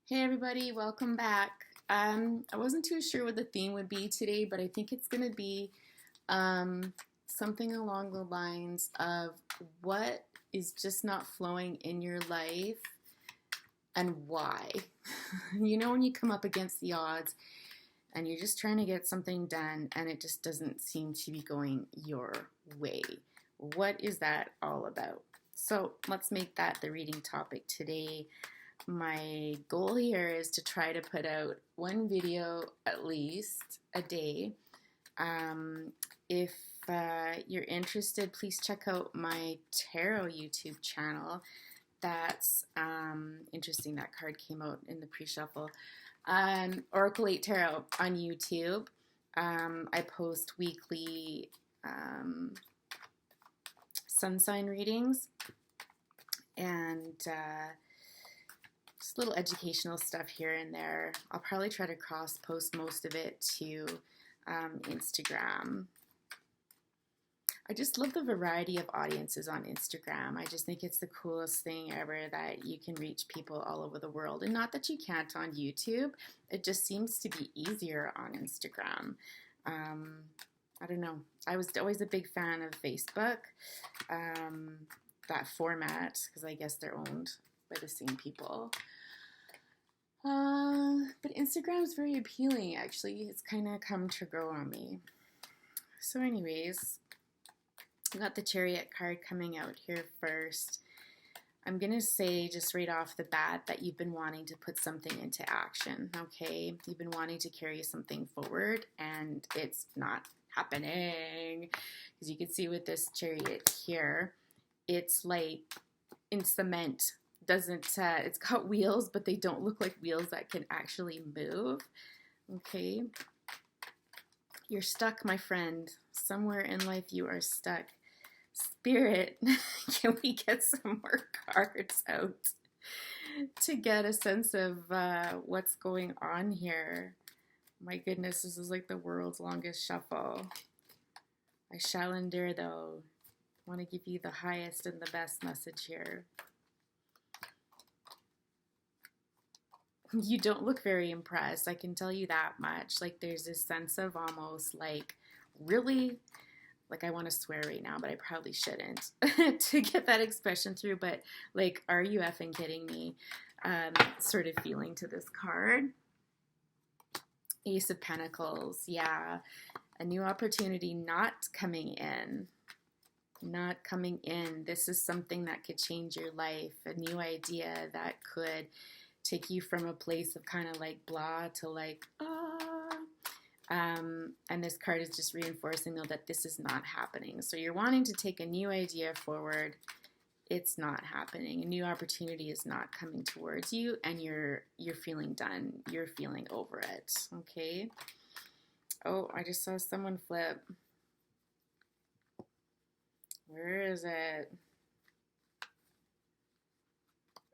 Hey everybody, welcome back. I wasn't too sure what the theme would be today, but I think it's going to be something along the lines of what is just not flowing in your life and why. You know, when you come up against the odds and you're just trying to get something done and it just doesn't seem to be going your way. What is that all about? So let's make that the reading topic today. My goal here is to try to put out one video at least a day. If you're interested, please check out my tarot YouTube channel. That's interesting. That card came out in the pre-shuffle. Oracle 8 Tarot on YouTube. I post weekly sun sign readings and just little educational stuff here and there. I'll probably try to cross post most of it to Instagram. I just love the variety of audiences on Instagram. I just think it's the coolest thing ever that you can reach people all over the world. And not that you can't on YouTube, it just seems to be easier on Instagram. I don't know. I was always a big fan of Facebook, that format, because I guess they're owned by the same people. But Instagram is very appealing, actually. It's kind of come to grow on me. So anyways, I got the Chariot card coming out here first. I'm going to say just right off the bat that you've been wanting to put something into action, okay? You've been wanting to carry something forward, and it's not happening. As you can see with this Chariot here, it's like in cement. It's got wheels, but they don't look like wheels that can actually move. Okay. You're stuck, my friend. Somewhere in life you are stuck. Spirit, can we get some more cards out to get a sense of what's going on here? My goodness, this is like the world's longest shuffle. I shall endure, though. I want to give you the highest and the best message here. You don't look very impressed. I can tell you that much. Like, there's this sense of almost like, really, like, I want to swear right now, but I probably shouldn't to get that expression through. But like, are you effing kidding me? Sort of feeling to this card. Ace of Pentacles. Yeah. A new opportunity not coming in. Not coming in. This is something that could change your life. A new idea that could take you from a place of kind of like blah to like, and this card is just reinforcing though that this is not happening. So you're wanting to take a new idea forward. It's not happening. A new opportunity is not coming towards you, and you're feeling done. You're feeling over it. Okay. Oh, I just saw someone flip. Where is it?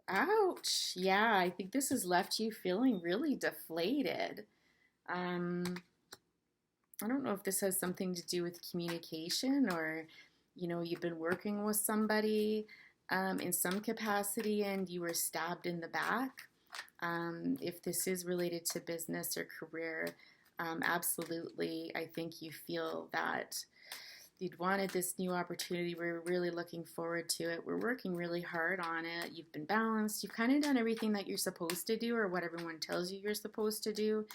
Ouch. Yeah, I think this has left you feeling really deflated. I don't know if this has something to do with communication, or, you know, you've been working with somebody in some capacity and you were stabbed in the back. If this is related to business or career, absolutely, I think you feel that you'd wanted this new opportunity. We're really looking forward to it. We're working really hard on it. You've been balanced. You've kind of done everything that you're supposed to do, or what everyone tells you you're supposed to do.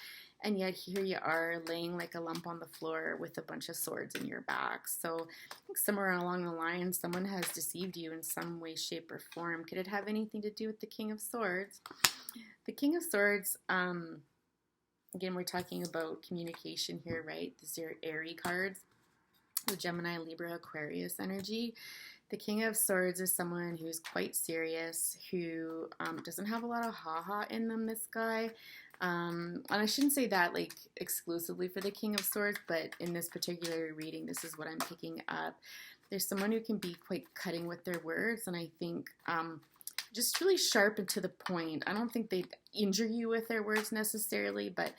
And yet here you are laying like a lump on the floor with a bunch of swords in your back. So I think somewhere along the line, someone has deceived you in some way, shape, or form. Could it have anything to do with the King of Swords? The King of Swords, again, we're talking about communication here, right? These are Aries cards. The Gemini, Libra, Aquarius energy. The King of Swords is someone who's quite serious, who doesn't have a lot of ha-ha in them, this guy. And I shouldn't say that like exclusively for the King of Swords, but in this particular reading, this is what I'm picking up. There's someone who can be quite cutting with their words, and I think just really sharp and to the point. I don't think they injure you with their words necessarily, but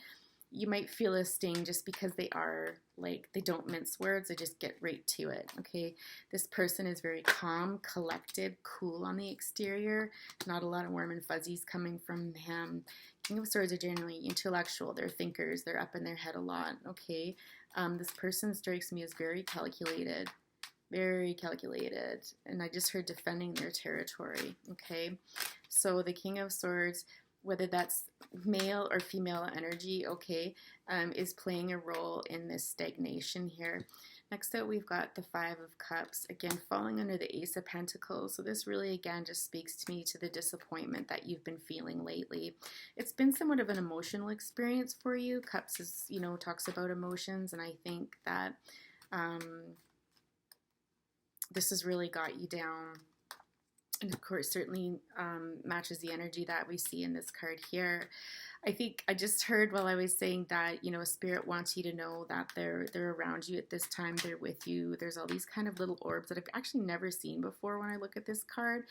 you might feel a sting just because they are like, they don't mince words, they just get right to it. Okay, this person is very calm, collected, cool on the exterior, not a lot of warm and fuzzies coming from him. King of Swords are generally intellectual, they're thinkers, they're up in their head a lot. Okay, this person strikes me as very calculated, and I just heard defending their territory. Okay, so the King of Swords, whether that's male or female energy, okay, is playing a role in this stagnation here. Next up, we've got the Five of Cups, again, falling under the Ace of Pentacles. So this really, again, just speaks to me to the disappointment that you've been feeling lately. It's been somewhat of an emotional experience for you. Cups is, you know, talks about emotions, and I think that this has really got you down. And of course, certainly matches the energy that we see in this card here. I think I just heard while I was saying that, you know, Spirit wants you to know that they're around you at this time. They're with you. There's all these kind of little orbs that I've actually never seen before when I look at this card.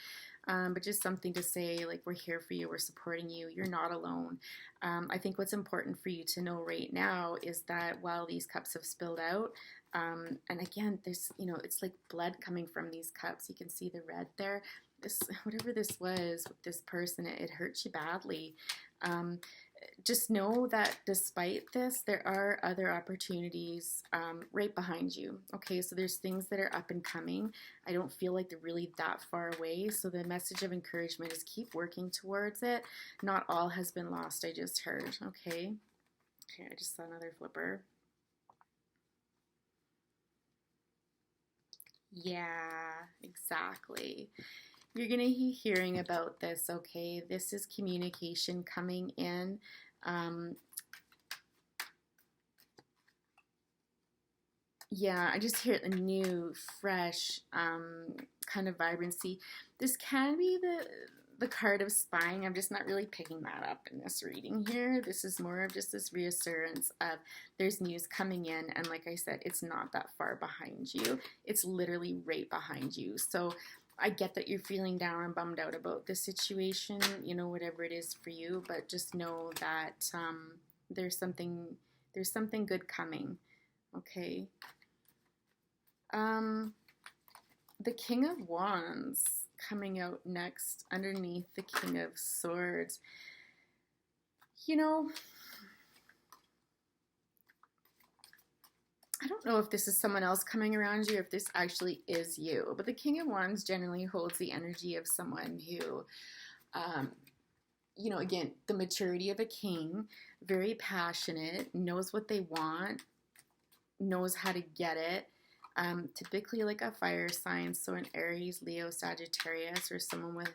But just something to say, like, we're here for you. We're supporting you. You're not alone. I think what's important for you to know right now is that while these cups have spilled out, and again, there's, you know, it's like blood coming from these cups. You can see the red there. This, whatever this was with this person, it hurts you badly. Just know that despite this, there are other opportunities right behind you. Okay, so there's things that are up and coming. I don't feel like they're really that far away. So the message of encouragement is keep working towards it. Not all has been lost, I just heard. Okay, I just saw another flipper. Yeah, exactly. You're going to be hearing about this, okay? This is communication coming in. Yeah, I just hear a new, fresh kind of vibrancy. This can be the card of spying. I'm just not really picking that up in this reading here. This is more of just this reassurance of there's news coming in, and like I said, it's not that far behind you. It's literally right behind you. So I get that you're feeling down and bummed out about this situation, you know, whatever it is for you, but just know that there's something good coming, okay? The King of Wands coming out next underneath the King of Swords. You know, I don't know if this is someone else coming around you or if this actually is you, but the King of Wands generally holds the energy of someone who, you know, again, the maturity of a king, very passionate, knows what they want, knows how to get it. Typically like a fire sign, so an Aries, Leo, Sagittarius, or someone with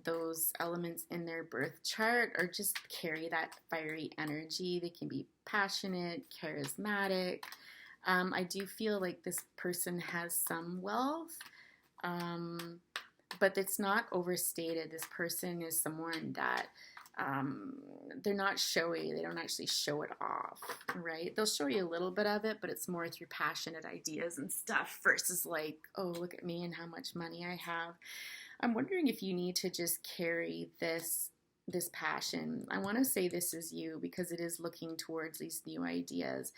those elements in their birth chart, or just carry that fiery energy. They can be passionate, charismatic. I do feel like this person has some wealth, but it's not overstated. This person is someone that they're not showy. They don't actually show it off, right? They'll show you a little bit of it, but it's more through passionate ideas and stuff versus like, oh, look at me and how much money I have. I'm wondering if you need to just carry this passion. I want to say this is you because it is looking towards these new ideas.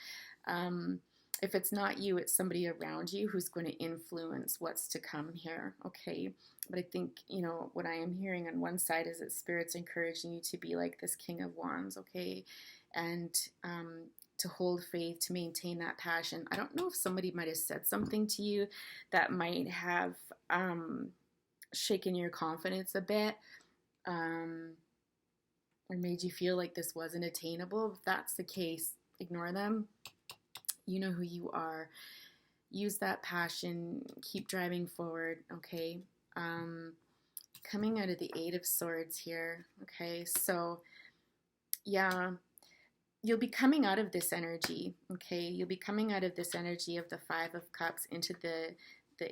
If it's not you, it's somebody around you who's going to influence what's to come here, okay? But I think, you know, what I am hearing on one side is that Spirit's encouraging you to be like this King of Wands, okay? And to hold faith, to maintain that passion. I don't know if somebody might have said something to you that might have shaken your confidence a bit, or made you feel like this wasn't attainable. If that's the case, ignore them. You know who you are. Use that passion. Keep driving forward, okay? Coming out of the Eight of Swords here, okay? So, yeah, you'll be coming out of this energy, okay? You'll be coming out of this energy of the Five of Cups into the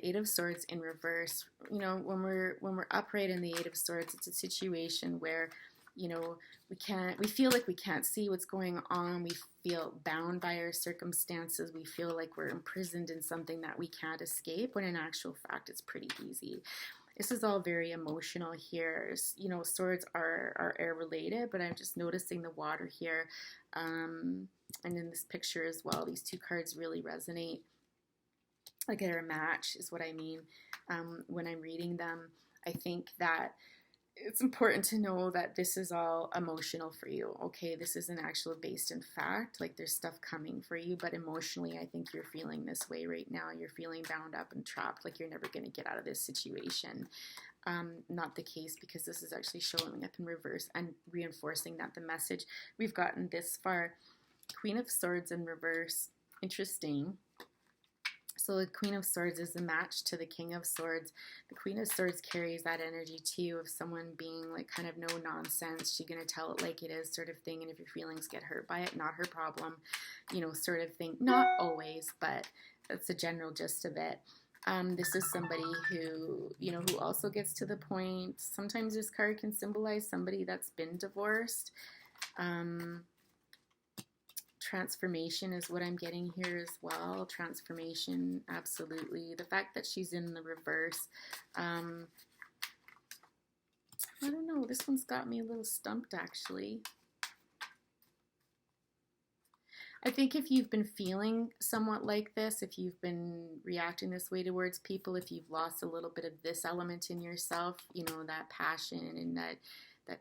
Eight of Swords in reverse. You know, when we're upright in the Eight of Swords, it's a situation where, you know, we feel like we can't see what's going on. We feel bound by our circumstances. We feel like we're imprisoned in something that we can't escape, when in actual fact, it's pretty easy. This is all very emotional here. You know, swords are air related, but I'm just noticing the water here. And in this picture as well, these two cards really resonate. Like they're a match is what I mean when I'm reading them. I think that it's important to know that this is all emotional for you. Okay, this isn't actually based in fact. Like there's stuff coming for you, but emotionally, I think you're feeling this way right now. You're feeling bound up and trapped, like you're never going to get out of this situation. Not the case, because this is actually showing up in reverse and reinforcing that the message we've gotten this far. Queen of Swords in reverse. Interesting. So the Queen of Swords is a match to the King of Swords. The Queen of Swords carries that energy too of someone being like kind of no nonsense. She's going to tell it like it is sort of thing. And if your feelings get hurt by it, not her problem, you know, sort of thing. Not always, but that's the general gist of it. This is somebody who, you know, who also gets to the point. Sometimes this card can symbolize somebody that's been divorced. Transformation is what I'm getting here as well. Transformation, absolutely. The fact that she's in the reverse, I don't know. This one's got me a little stumped, actually. I think if you've been feeling somewhat like this, if you've been reacting this way towards people, if you've lost a little bit of this element in yourself, you know, that passion and that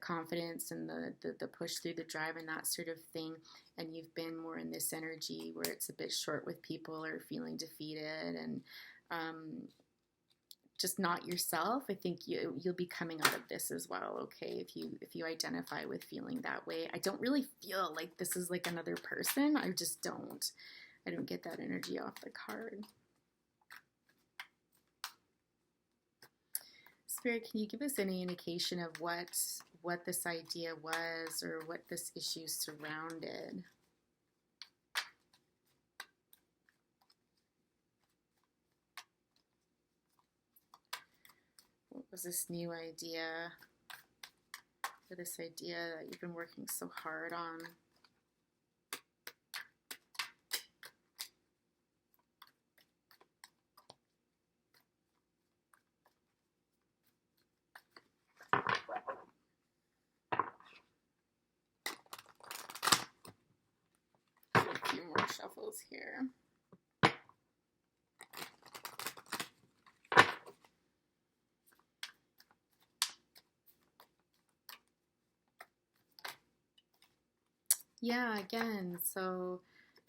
confidence and the push through the drive and that sort of thing, and you've been more in this energy where it's a bit short with people or feeling defeated and just not yourself, I think you'll be coming out of this as well, okay? If you identify with feeling that way. I don't really feel like this is like another person. I just don't. I don't get that energy off the card. Spirit, can you give us any indication of what this idea was or what this issue surrounded? What was this new idea, or this idea that you've been working so hard on? A few more shuffles here. Yeah, again, so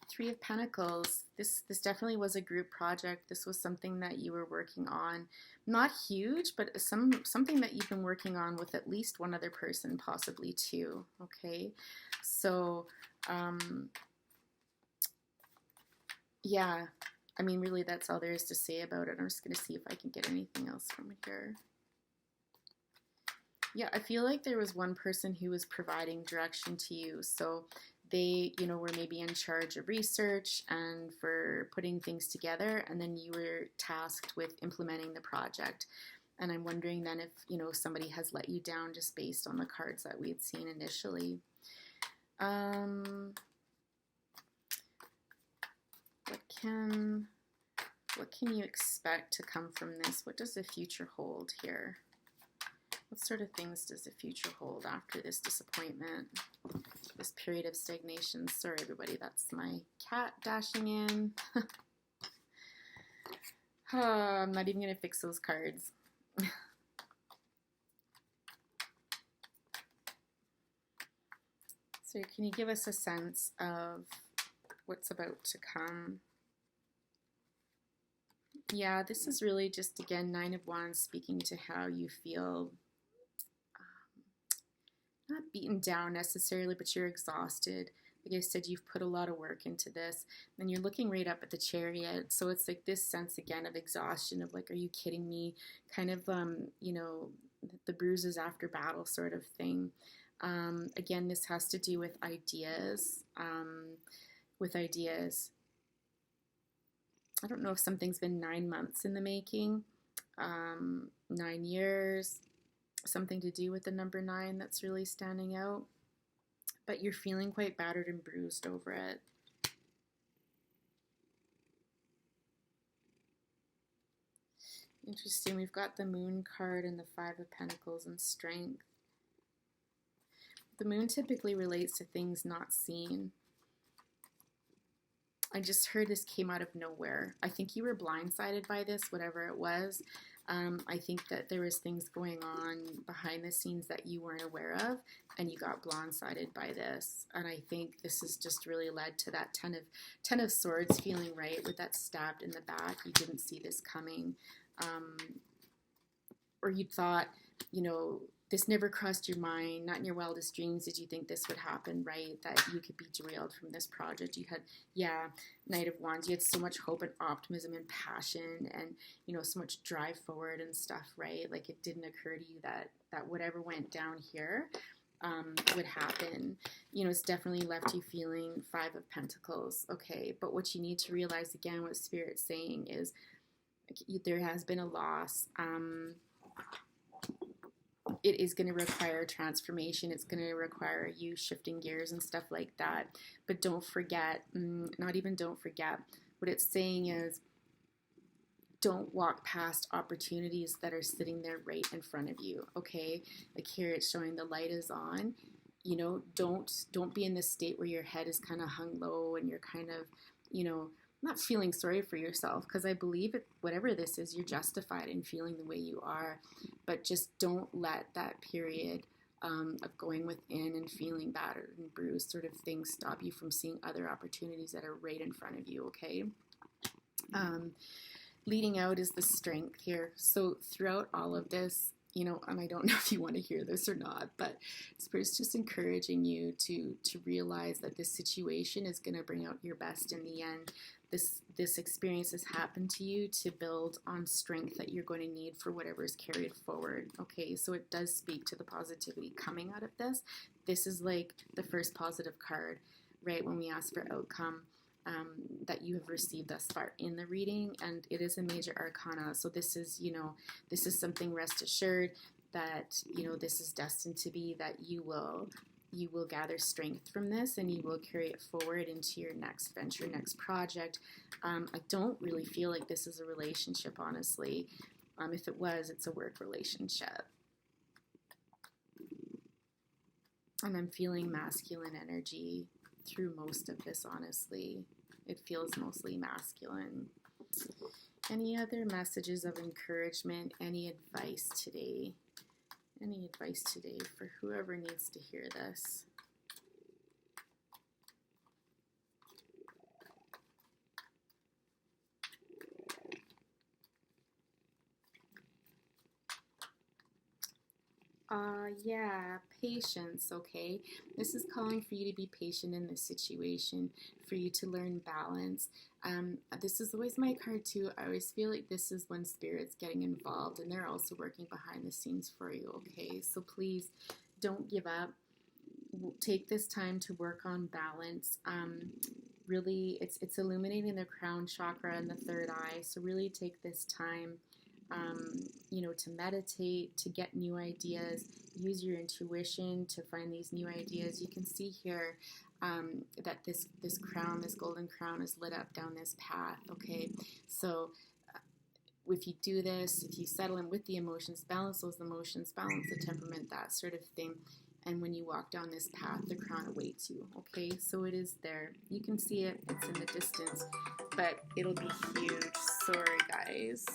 Three of Pentacles. This definitely was a group project. This was something that you were working on. Not huge, but something that you've been working on with at least one other person, possibly two, okay? So, yeah, I mean, really, that's all there is to say about it. I'm just going to see if I can get anything else from here. Yeah, I feel like there was one person who was providing direction to you. So they, you know, were maybe in charge of research and for putting things together, and then you were tasked with implementing the project. And I'm wondering then if, you know, somebody has let you down just based on the cards that we had seen initially. What can you expect to come from this? What does the future hold here? What sort of things does the future hold after this disappointment, this period of stagnation? Sorry, everybody, that's my cat dashing in. Oh, I'm not even going to fix those cards. So can you give us a sense of what's about to come? Yeah, this is really just, again, Nine of Wands speaking to how you feel. Not beaten down necessarily, but you're exhausted. Like I said, you've put a lot of work into this, and you're looking right up at the Chariot. So it's like this sense again of exhaustion, of like, are you kidding me? Kind of, you know, the bruises after battle sort of thing. Again, this has to do with ideas. I don't know if something's been 9 months in the making, 9 years. Something to do with the number 9 that's really standing out, but you're feeling quite battered and bruised over it. Interesting. We've got the Moon card and the Five of Pentacles and Strength. The Moon typically relates to things not seen. I just heard this came out of nowhere. I think you were blindsided by this, whatever it was. I think that there was things going on behind the scenes that you weren't aware of, and you got blindsided by this. And I think this has just really led to that Ten of Swords feeling, right, with that stabbed in the back. You didn't see this coming, or you thought, you know, this never crossed your mind. Not in your wildest dreams did you think this would happen, right? That you could be derailed from this project. You had, yeah, Knight of Wands. You had so much hope and optimism and passion and, you know, so much drive forward and stuff, right? Like it didn't occur to you that whatever went down here would happen. You know, it's definitely left you feeling Five of Pentacles, okay? But what you need to realize, again, what Spirit's saying is there has been a loss. It is going to require transformation. It's going to require you shifting gears and stuff like that. But don't forget, not even don't forget, what it's saying is don't walk past opportunities that are sitting there right in front of you, okay? Like here it's showing the light is on. You know, don't be in this state where your head is kind of hung low and you're kind of, you know, not feeling sorry for yourself, because I believe it, whatever this is, you're justified in feeling the way you are, but just don't let that period of going within and feeling battered and bruised sort of thing stop you from seeing other opportunities that are right in front of you, okay? Leading out is the Strength here. So throughout all of this, you know, and I don't know if you want to hear this or not, but Spirit's just encouraging you to realize that this situation is going to bring out your best in the end. This experience has happened to you to build on strength that you're going to need for whatever is carried forward. Okay, so it does speak to the positivity coming out of this. This is like the first positive card, right, when we ask for outcome that you have received thus far in the reading, and it is a major arcana. So this is, you know, this is something, rest assured that, you know, this is destined to be that you will gather strength from this and you will carry it forward into your next venture, next project. I don't really feel like this is a relationship, honestly. If it was, it's a work relationship. And I'm feeling masculine energy through most of this, honestly. It feels mostly masculine. Any other messages of encouragement? Any advice today? Any advice today for whoever needs to hear this? Yeah, patience, okay? This is calling for you to be patient in this situation, for you to learn balance. This is always my card too. I always feel like this is when Spirit's getting involved and they're also working behind the scenes for you, okay? So please don't give up. Take this time to work on balance. Really, it's illuminating the crown chakra and the third eye. So really take this time you know, to meditate, to get new ideas, use your intuition to find these new ideas. You can see here that this crown, this golden crown is lit up down this path, okay? So if you do this, if you settle in with the emotions, balance those emotions, balance the temperament, that sort of thing, and when you walk down this path, the crown awaits you, okay? So it is there. You can see it. It's in the distance, but it'll be huge. Sorry, guys.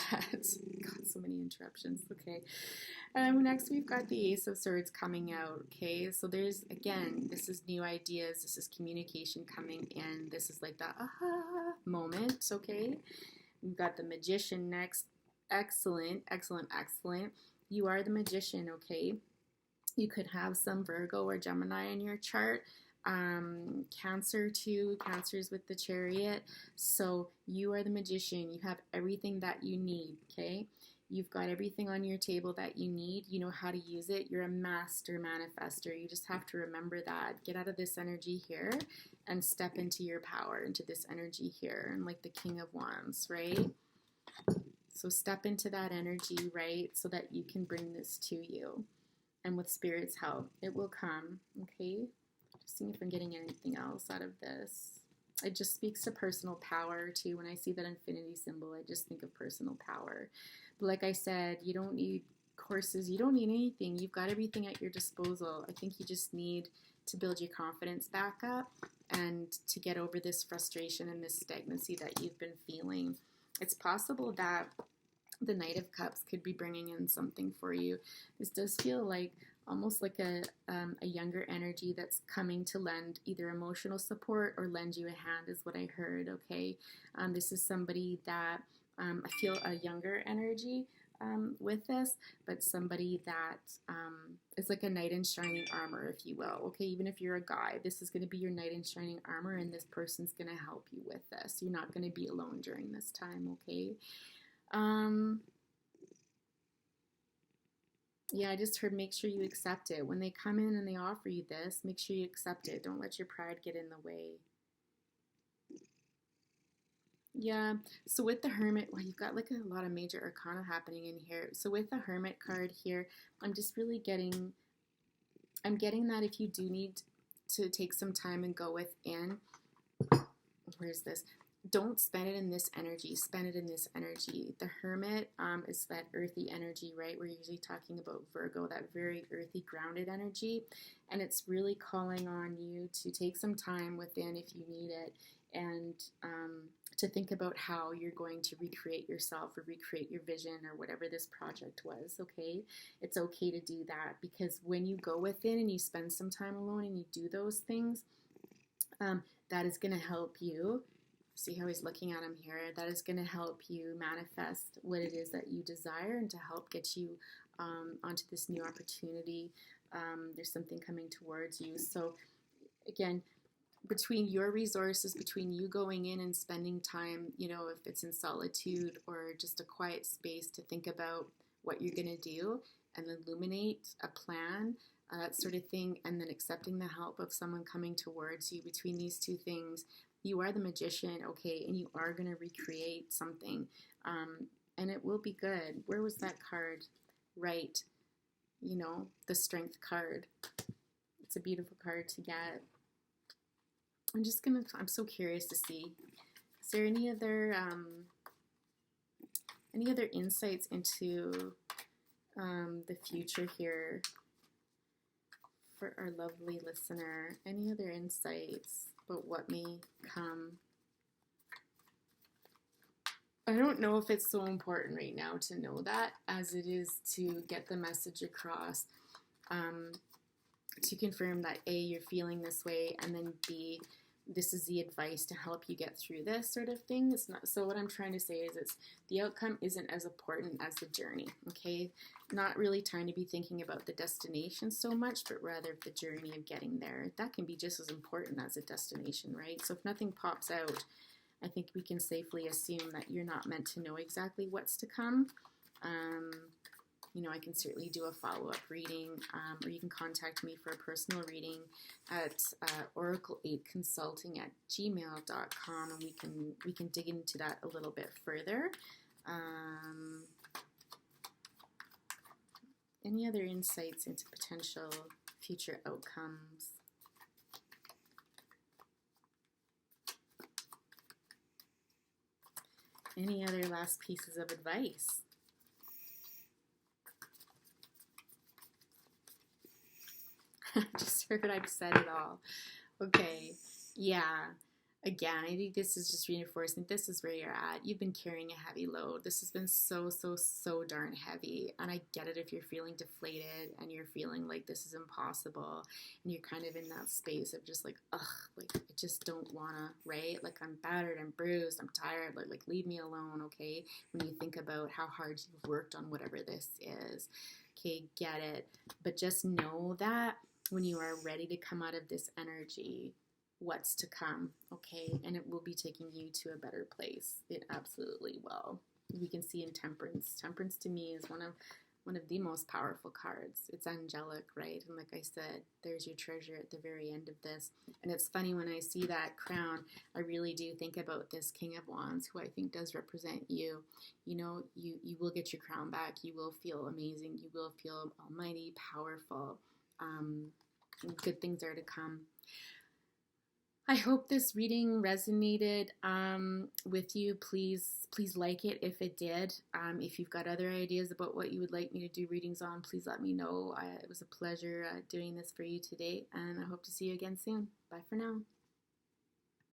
God, so many interruptions. Okay. Next, we've got the Ace of Swords coming out. Okay. So there's, again, this is new ideas. This is communication coming in. This is like the aha moment. Okay. We've got the Magician next. Excellent, excellent, excellent. You are the Magician. Okay. You could have some Virgo or Gemini in your chart. Cancer too. Cancer's with the Chariot. So you are the Magician. You have everything that you need, okay? You've got everything on your table that you need. You know how to use it. You're a master manifester. You just have to remember that. Get out of this energy here and step into your power, into this energy here, and like the King of Wands, right? So step into that energy, right, so that you can bring this to you. And with Spirit's help, it will come, okay? Just seeing if I'm getting anything else out of this. It just speaks to personal power too. When I see that infinity symbol, I just think of personal power. But like I said, you don't need courses, you don't need anything. You've got everything at your disposal. I think you just need to build your confidence back up and to get over this frustration and this stagnancy that you've been feeling. It's possible that the Knight of Cups could be bringing in something for you. This does feel like almost like a younger energy that's coming to lend either emotional support or lend you a hand is what I heard, okay? This is somebody that I feel a younger energy with this, but somebody that is like a knight in shining armor, if you will, okay? Even if you're a guy, this is going to be your knight in shining armor, and this person's going to help you with this. You're not going to be alone during this time, okay? Yeah, I just heard make sure you accept it. When they come in and they offer you this, make sure you accept it. Don't let your pride get in the way. Yeah, so with the Hermit, well, you've got like a lot of major arcana happening in here. So with the Hermit card here, I'm just really getting, I'm getting that if you do need to take some time and go within, where's this? Don't spend it in this energy, spend it in this energy. The Hermit is that earthy energy, right? We're usually talking about Virgo, that very earthy, grounded energy. And it's really calling on you to take some time within if you need it, and to think about how you're going to recreate yourself or recreate your vision or whatever this project was, okay? It's okay to do that, because when you go within and you spend some time alone and you do those things, that is going to help you. See how he's looking at him here? That is going to help you manifest what it is that you desire and to help get you onto this new opportunity. There's something coming towards you. So again, between your resources, between you going in and spending time, you know, if it's in solitude or just a quiet space to think about what you're going to do and illuminate a plan, that sort of thing, and then accepting the help of someone coming towards you, between these two things, you are the magician, okay, and you are going to recreate something, and it will be good. Where was that card? Right, you know, the Strength card. It's a beautiful card to get. I'm so curious to see, is there any other insights into the future here for our lovely listener? Any other insights about what may come? I don't know if it's so important right now to know that as it is to get the message across, to confirm that A, you're feeling this way, and then B, this is the advice to help you get through this sort of thing. It's not, so what I'm trying to say is the outcome isn't as important as the journey, okay? Not really trying to be thinking about the destination so much, but rather the journey of getting there. That can be just as important as a destination, right? So if nothing pops out, I think we can safely assume that you're not meant to know exactly what's to come. You know, I can certainly do a follow-up reading, or you can contact me for a personal reading at oracle8consulting@gmail.com, and we can dig into that a little bit further. Any other insights into potential future outcomes? Any other last pieces of advice? I just heard I've said it all. Okay, yeah. Again, I think this is just reinforcing this is where you're at. You've been carrying a heavy load. This has been so darn heavy. And I get it if you're feeling deflated and you're feeling like this is impossible. And you're kind of in that space of just like, ugh, like I just don't wanna, right? Like I'm battered, I'm bruised, I'm tired, like leave me alone, okay? When you think about how hard you've worked on whatever this is. Okay, get it. But just know that when you are ready to come out of this energy, what's to come, okay? And it will be taking you to a better place. It absolutely will. We can see in Temperance. Temperance to me is one of the most powerful cards. It's angelic, right? And like I said, there's your treasure at the very end of this. And it's funny, when I see that crown, I really do think about this King of Wands, who I think does represent you. You know, you will get your crown back. You will feel amazing. You will feel almighty, powerful. Good things are to come. I hope this reading resonated with you. Please like it if it did. If you've got other ideas about what you would like me to do readings on, please let me know. It was a pleasure doing this for you today, and I hope to see you again soon. Bye for now.